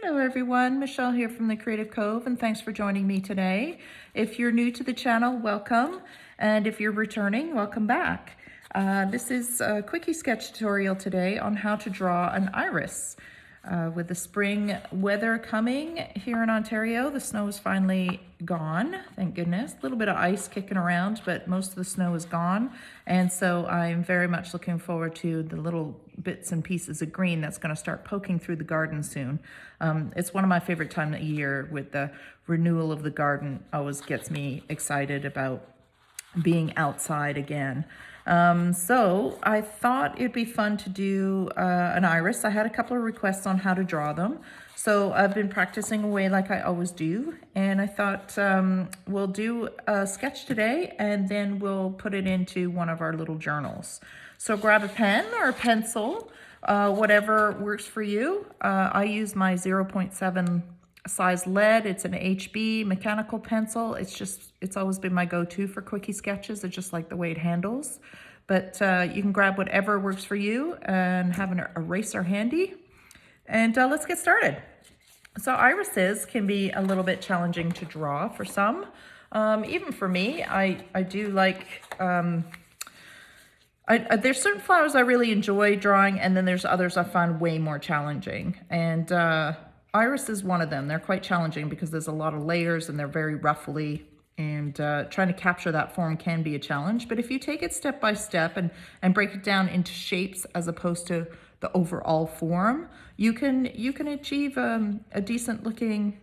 Hello everyone, Michelle here from the Creative Cove, and thanks for joining me today. If you're new to the channel, welcome, and if you're returning, welcome back. This is a quickie sketch tutorial today on how to draw an iris. With the spring weather coming here in Ontario, the snow is finally gone, thank goodness. A little bit of ice kicking around, but most of the snow is gone. And so I'm very much looking forward to the little bits and pieces of green that's going to start poking through the garden soon. It's one of my favorite time of year with the renewal of the garden. Always gets me excited about being outside again. So I thought it'd be fun to do an iris. I had a couple of requests on how to draw them. So I've been practicing away like I always do. And I thought we'll do a sketch today and then we'll put it into one of our little journals. So grab a pen or a pencil, whatever works for you. I use my 0.7 size lead. It's an HB mechanical pencil. It's always been my go-to for quickie sketches. I just like the way it handles. But you can grab whatever works for you and have an eraser handy. And let's get started. So irises can be a little bit challenging to draw for some. Even for me, I do like, there's certain flowers I really enjoy drawing, and then there's others I find way more challenging. And iris is one of them. They're quite challenging because there's a lot of layers and they're very ruffly, and trying to capture that form can be a challenge. But if you take it step by step and break it down into shapes as opposed to the overall form, you can achieve a decent looking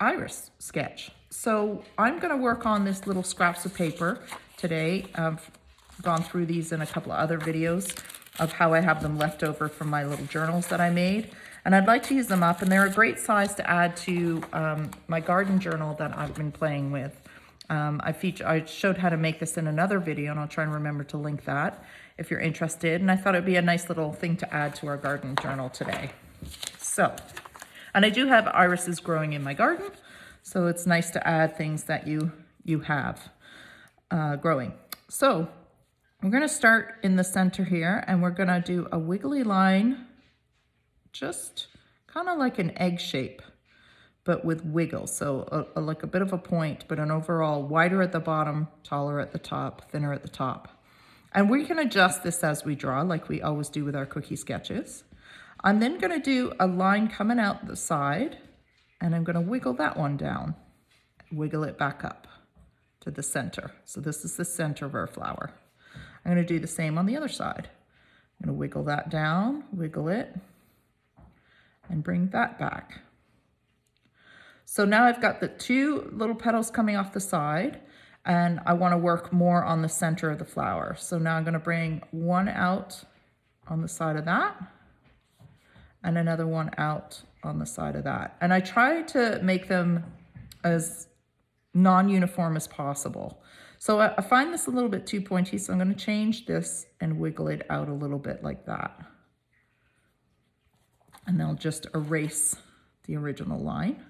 iris sketch. So I'm going to work on this little scraps of paper today. I've gone through these in a couple of other videos of how I have them left over from my little journals that I made. And I'd like to use them up, and they're a great size to add to my garden journal that I've been playing with. I showed how to make this in another video, and I'll try and remember to link that if you're interested. And I thought it'd be a nice little thing to add to our garden journal today. So, and I do have irises growing in my garden, so it's nice to add things that you have growing. So we're going to start in the center here, and we're going to do a wiggly line, just kind of like an egg shape, but with wiggle. So like a bit of a point, but an overall wider at the bottom, taller at the top, thinner at the top. And we can adjust this as we draw, like we always do with our quickie sketches. I'm then going to do a line coming out the side, and I'm going to wiggle that one down, wiggle it back up to the center. So this is the center of our flower. I'm going to do the same on the other side. I'm going to wiggle that down, wiggle it, and bring that back. So now I've got the two little petals coming off the side, and I want to work more on the center of the flower. So now I'm going to bring one out on the side of that, and another one out on the side of that. And I try to make them as non-uniform as possible. So I find this a little bit too pointy, so I'm going to change this and wiggle it out a little bit like that. And then I'll just erase the original line.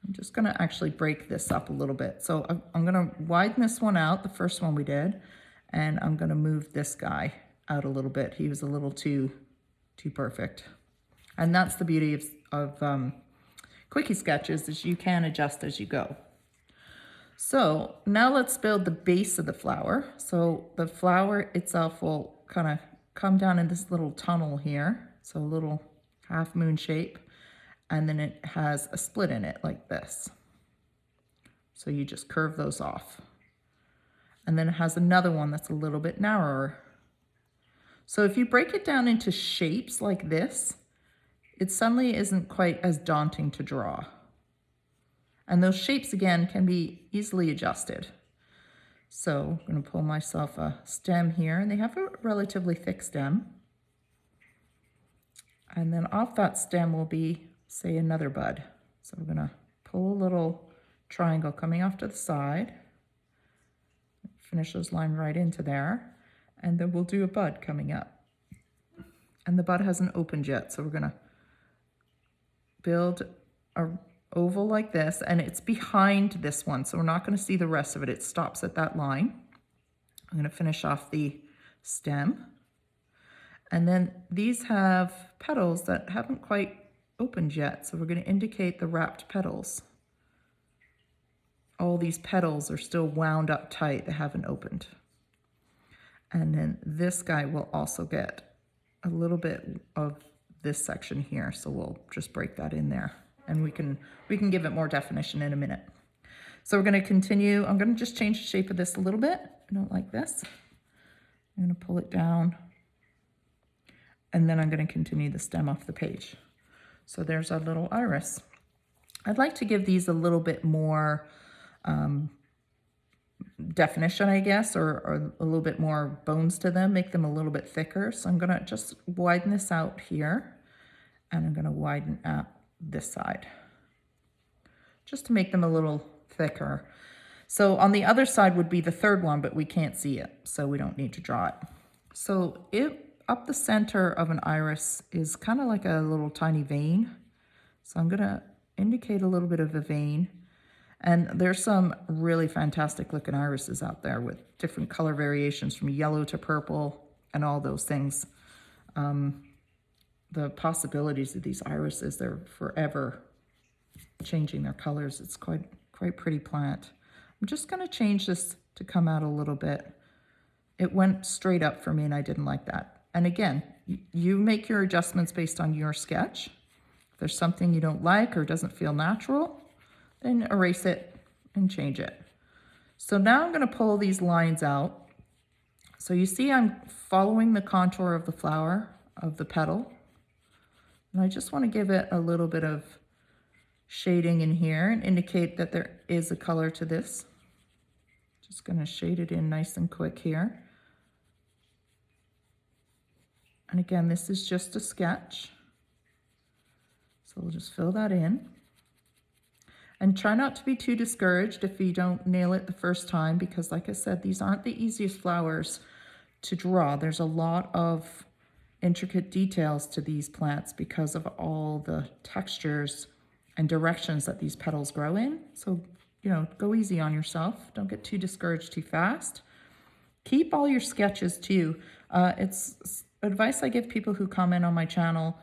I'm just going to actually break this up a little bit. So I'm going to widen this one out, the first one we did, and I'm going to move this guy out a little bit. He was a little too perfect. And that's the beauty of quickie sketches, is you can adjust as you go. So now let's build the base of the flower. So the flower itself will kind of come down in this little tunnel here. So a little half moon shape. And then it has a split in it like this. So you just curve those off. And then it has another one that's a little bit narrower. So if you break it down into shapes like this, it suddenly isn't quite as daunting to draw. And those shapes, again, can be easily adjusted. So I'm going to pull myself a stem here, and they have a relatively thick stem. And then off that stem will be, say, another bud. So we're going to pull a little triangle coming off to the side, finish those line right into there, and then we'll do a bud coming up. And the bud hasn't opened yet, so we're going to build a oval like this, and it's behind this one, so we're not going to see the rest of it. It stops at that line. I'm going to finish off the stem, and then these have petals that haven't quite opened yet, so we're going to indicate the wrapped petals. All these petals are still wound up tight, they haven't opened. And then this guy will also get a little bit of this section here, so we'll just break that in there, and we can give it more definition in a minute. So we're going to continue. I'm going to just change the shape of this a little bit. I don't like this. I'm going to pull it down, and then I'm going to continue the stem off the page. So there's our little iris. I'd like to give these a little bit more definition, I guess, or a little bit more bones to them, make them a little bit thicker. So I'm going to just widen this out here, and I'm going to widen out this side just to make them a little thicker. So on the other side would be the third one, but we can't see it, so we don't need to draw it. So up the center of an iris is kind of like a little tiny vein. So I'm going to indicate a little bit of a vein. And there's some really fantastic looking irises out there with different color variations from yellow to purple and all those things. The possibilities of these irises, they're forever changing their colors. It's quite pretty plant. I'm just going to change this to come out a little bit. It went straight up for me and I didn't like that. And again, you make your adjustments based on your sketch. If there's something you don't like or doesn't feel natural, then erase it and change it. So now I'm going to pull these lines out. So you see I'm following the contour of the flower, of the petal. And I just want to give it a little bit of shading in here and indicate that there is a color to this. Just going to shade it in nice and quick here. And again, this is just a sketch. So we'll just fill that in. And try not to be too discouraged if you don't nail it the first time, because like I said, these aren't the easiest flowers to draw. There's a lot of intricate details to these plants because of all the textures and directions that these petals grow in. So, you know, go easy on yourself. Don't get too discouraged too fast. Keep all your sketches too. It's advice I give people who comment on my channel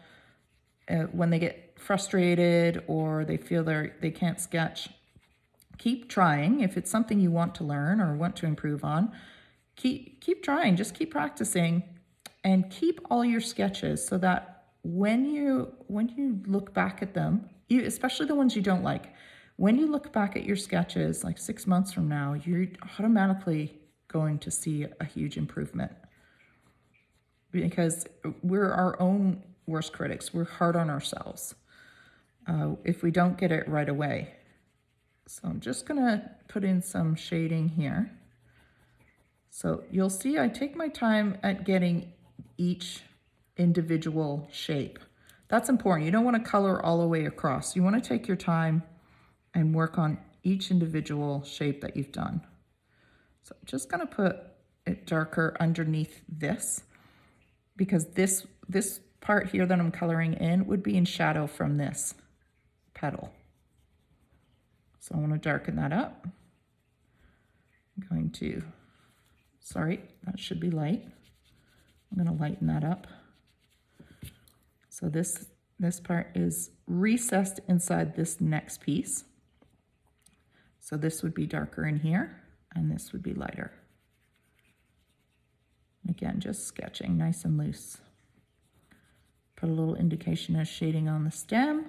when they get frustrated or they feel they can't sketch. Keep trying. If it's something you want to learn or want to improve on, keep trying. Just keep practicing and keep all your sketches so that when you look back at them, especially the ones you don't like, when you look back at your sketches like 6 months from now, you're automatically going to see a huge improvement, because we're our own worst critics. We're hard on ourselves if we don't get it right away. So I'm just gonna put in some shading here. So you'll see I take my time at getting each individual shape. That's important. You don't want to color all the way across. You want to take your time and work on each individual shape that you've done. So I'm just going to put it darker underneath this, because this part here that I'm coloring in would be in shadow from this petal. So I want to darken that up. I'm going to, sorry, that should be light. I'm going to lighten that up. So this part is recessed inside this next piece. So this would be darker in here, and this would be lighter. Again, just sketching nice and loose. Put a little indication of shading on the stem.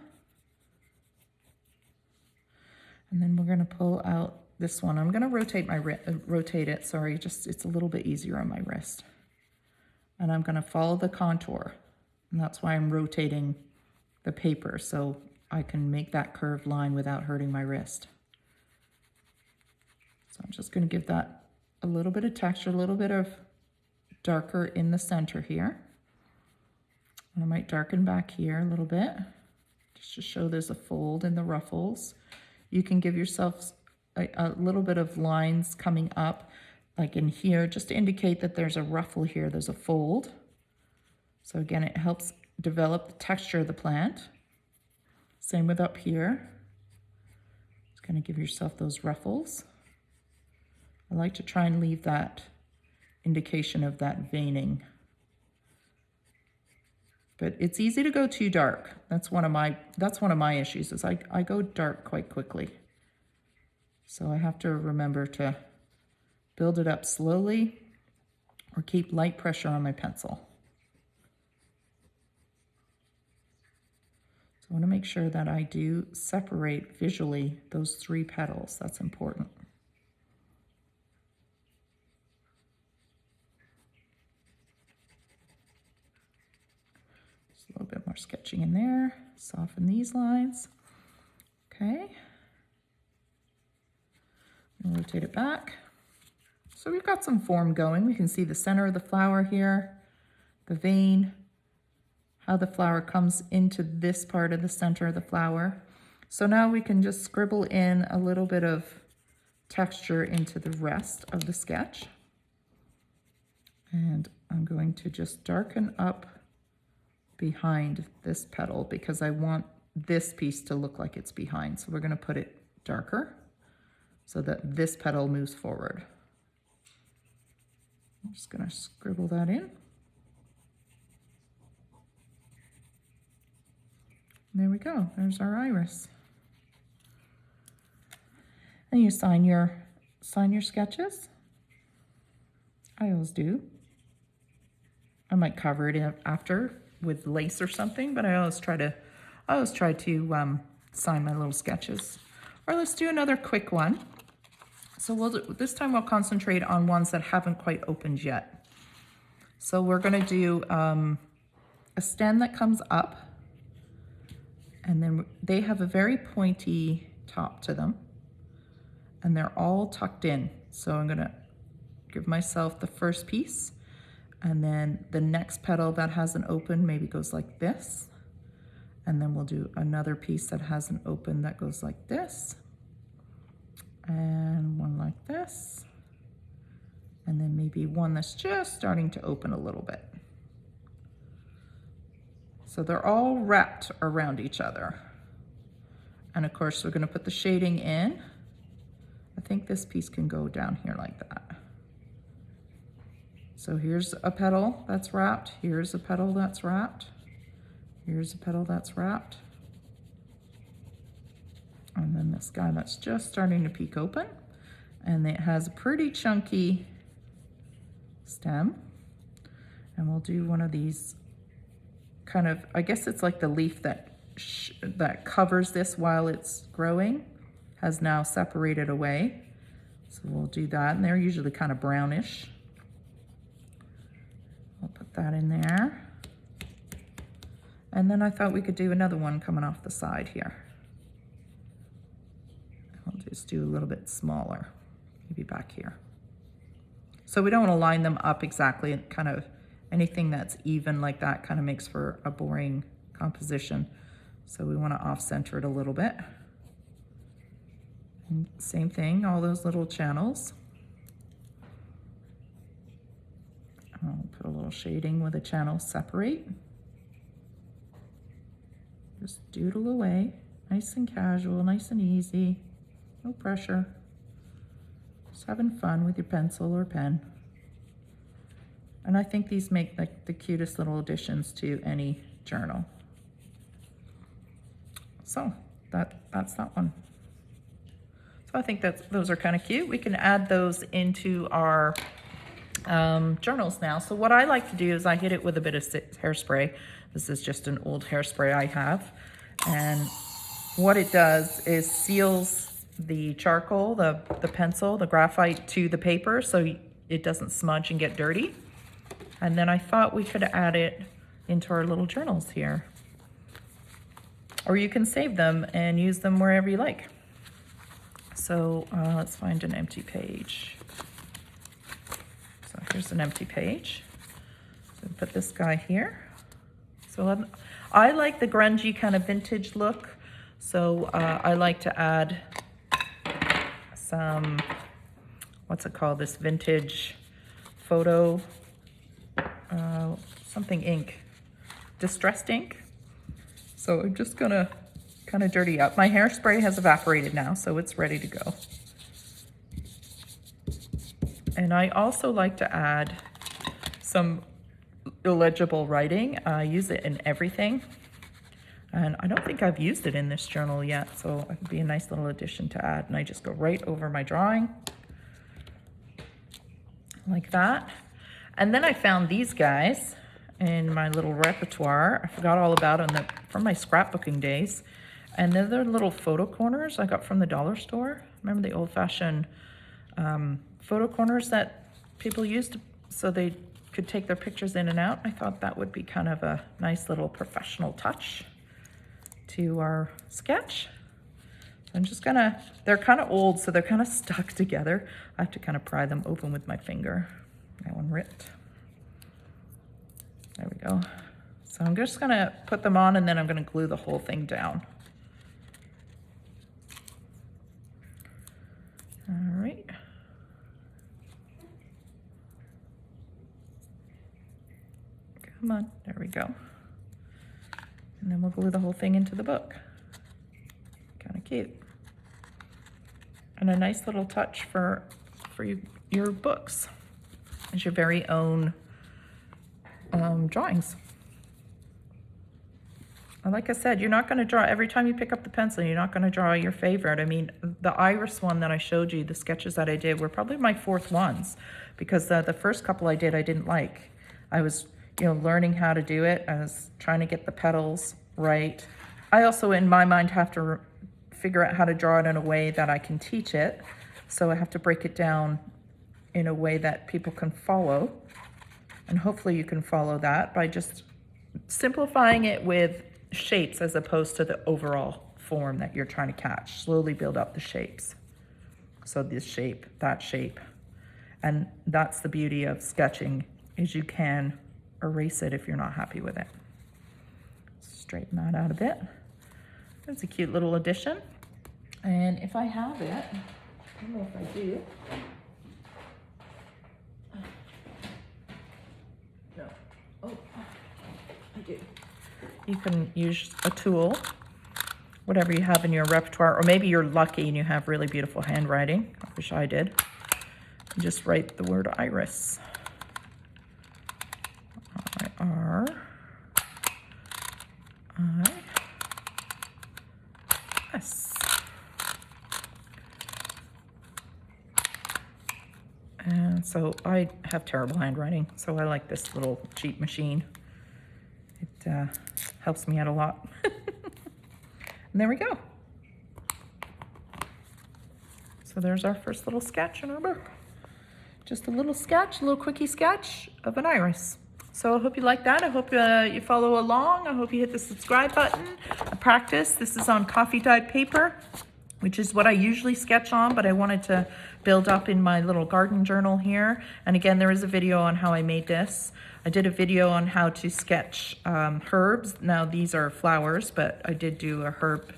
And then we're going to pull out this one. I'm going to rotate it, sorry, just it's a little bit easier on my wrist. And I'm going to follow the contour. And that's why I'm rotating the paper, so I can make that curved line without hurting my wrist. So I'm just going to give that a little bit of texture, a little bit of darker in the center here. And I might darken back here a little bit, just to show there's a fold in the ruffles. You can give yourself a little bit of lines coming up, like in here, just to indicate that there's a ruffle here, there's a fold. So again, it helps develop the texture of the plant. Same with up here. Just kind of give yourself those ruffles. I like to try and leave that indication of that veining. But it's easy to go too dark. That's one of my issues is I go dark quite quickly. So I have to remember to build it up slowly or keep light pressure on my pencil. So I want to make sure that I do separate visually those 3 petals. That's important. Just a little bit more sketching in there. Soften these lines. Okay. And rotate it back. So we've got some form going. We can see the center of the flower here, the vein, how the flower comes into this part of the center of the flower. So now we can just scribble in a little bit of texture into the rest of the sketch. And I'm going to just darken up behind this petal because I want this piece to look like it's behind. So we're going to put it darker so that this petal moves forward. I'm just going to scribble that in. There we go. There's our iris. And you sign your sketches. I always do. I might cover it after with lace or something, but I always try to sign my little sketches. Or let's do another quick one. So this time we'll concentrate on ones that haven't quite opened yet. So we're going to do a stem that comes up. And then they have a very pointy top to them. And they're all tucked in. So I'm gonna give myself the first piece. And then the next petal that hasn't opened maybe goes like this. And then we'll do another piece that hasn't opened that goes like this. And one like this. And then maybe one that's just starting to open a little bit. So they're all wrapped around each other. And of course, we're going to put the shading in. I think this piece can go down here like that. So here's a petal that's wrapped. Here's a petal that's wrapped. Here's a petal that's wrapped. And then this guy that's just starting to peek open. And it has a pretty chunky stem. And we'll do one of these kind of, I guess it's like the leaf that covers this while it's growing has now separated away. So we'll do that, and they're usually kind of brownish. I'll put that in there. And then I thought we could do another one coming off the side here. I'll just do a little bit smaller, maybe back here. So we don't want to line them up exactly, and kind of anything that's even like that kind of makes for a boring composition. So we want to off-center it a little bit. And same thing, all those little channels. I'll put a little shading where the channels separate. Just doodle away, nice and casual, nice and easy, no pressure. Just having fun with your pencil or pen. And I think these make like the cutest little additions to any journal. So that's that one. So I think those are kind of cute. We can add those into our journals now. So what I like to do is I hit it with a bit of hairspray. This is just an old hairspray I have. And what it does is seals the charcoal, the pencil, the graphite to the paper so it doesn't smudge and get dirty. And then I thought we could add it into our little journals here. Or you can save them and use them wherever you like. So let's find an empty page. So here's an empty page. So put this guy here. So I like the grungy kind of vintage look. So I like to add some, what's it called? This vintage photo, something ink, distressed ink. So I'm just gonna kind of dirty up. My hairspray has evaporated now, so it's ready to go. And I also like to add some illegible writing. I use it in everything. And I don't think I've used it in this journal yet, so it would be a nice little addition to add. And I just go right over my drawing like that. And then I found these guys in my little repertoire. I forgot all about them from my scrapbooking days. And they're little photo corners I got from the dollar store. Remember the old-fashioned photo corners that people used so they could take their pictures in and out? I thought that would be kind of a nice little professional touch to our sketch. I'm just gonna, they're kind of old, so they're kind of stuck together. I have to kind of pry them open with my finger. That one ripped. There we go. So I'm just gonna put them on and then I'm gonna glue the whole thing down. All right. Come on, there we go. And then we'll glue the whole thing into the book. Kind of cute. And a nice little touch for your books as your very own drawings. And like I said, you're not going to draw, every time you pick up the pencil, you're not going to draw your favorite. I mean, the iris one that I showed you, the sketches that I did were probably my fourth ones, because the first couple I did, I didn't like. I was, learning how to do it. I was trying to get the petals right. I also, in my mind, have to figure out how to draw it in a way that I can teach it. So I have to break it down in a way that people can follow. And hopefully you can follow that by just simplifying it with shapes as opposed to the overall form that you're trying to catch. Slowly build up the shapes. So this shape, that shape. And that's the beauty of sketching, is you can erase it if you're not happy with it. Straighten that out a bit. That's a cute little addition. And if I have it, I don't know if I do. No. Oh, I do. You can use a tool, whatever you have in your repertoire, or maybe you're lucky and you have really beautiful handwriting. I wish I did. Just write the word iris. I-R. I-S. And so I have terrible handwriting, so I like this little cheap machine. It helps me out a lot. And there we go. So there's our first little sketch in our book. Just a little sketch, a little quickie sketch of an iris. So I hope you like that. I hope you follow along. I hope you hit the subscribe button. I practice. This is on coffee dyed paper, which is what I usually sketch on, but I wanted to build up in my little garden journal here. And again, there is a video on how I made this. I did a video on how to sketch herbs. Now these are flowers, but I did do a herb.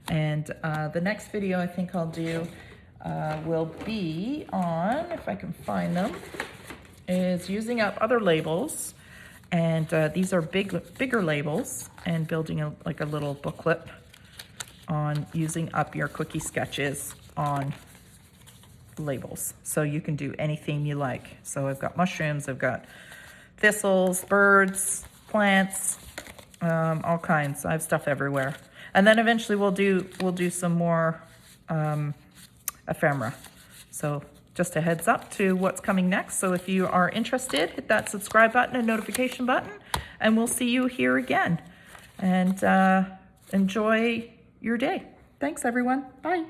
And the next video I think I'll do will be on, if I can find them, is using up other labels. And these are bigger labels, and building like a little booklet on using up your quickie sketches on labels. So you can do any theme you like. So I've got mushrooms, I've got thistles, birds, plants, all kinds. I have stuff everywhere. And then eventually we'll do some more ephemera. So just a heads up to what's coming next. So if you are interested, hit that subscribe button and notification button, and we'll see you here again. And enjoy your day. Thanks, everyone. Bye.